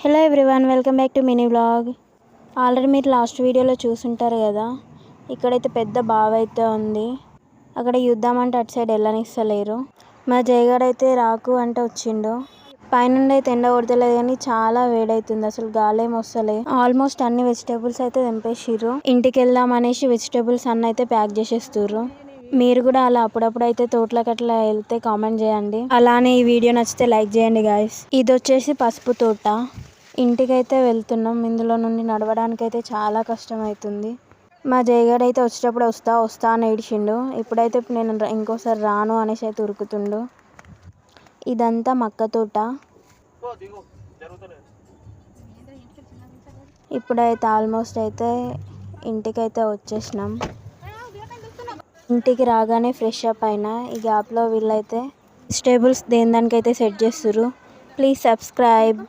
Hello everyone, welcome back to mini vlog. Already మీరు last వీడియోలో చూసుంటారు కదా. ఇక్కడైతే పెద్ద బావి అయితే ఉంది. అక్కడ చూద్దామంటే అటు సైడ్ వెళ్ళనిస్తలేరు. మా జయగాడు అయితే రాకు అంటే వచ్చిండు. పైనుండి అయితే ఎండ కొడతలేదు కానీ చాలా వేడవుతుంది, అసలు గాలి ఏమి వస్తలే. ఆల్మోస్ట్ అన్ని వెజిటేబుల్స్ అయితే తెంపేసిర్రు. ఇంటికి వెళ్దాం అనేసి వెజిటేబుల్స్ అన్నీ అయితే ప్యాక్ చేసేస్తుర్రు. మీరు కూడా అలా అప్పుడప్పుడు అయితే తోటలకు అట్లా వెళ్తే కామెంట్ చేయండి. అలానే ఈ వీడియో నచ్చితే లైక్ చేయండి గాయస్. ఇది వచ్చేసి పసుపు తోట. ఇంటికైతే వెళ్తున్నాం. ఇందులో నుండి నడవడానికి అయితే చాలా కష్టం అవుతుంది. మా జయగాడు అయితే వచ్చేటప్పుడు వస్తా అని ఏడిచిండు. ఇప్పుడైతే నేను ఇంకోసారి రాను అనేసి అయితే ఉరుకుతుండు. ఇదంతా మక్క తోట. ఇప్పుడైతే ఆల్మోస్ట్ అయితే ఇంటికైతే వచ్చేసినాం. ఇంటికి రాగానే ఫ్రెష్ అప్ అయినా. ఈ గ్యాప్లో వీళ్ళైతే వెజిటేబుల్స్ దేని దానికైతే సెట్ చేస్తుర్రు. Please subscribe.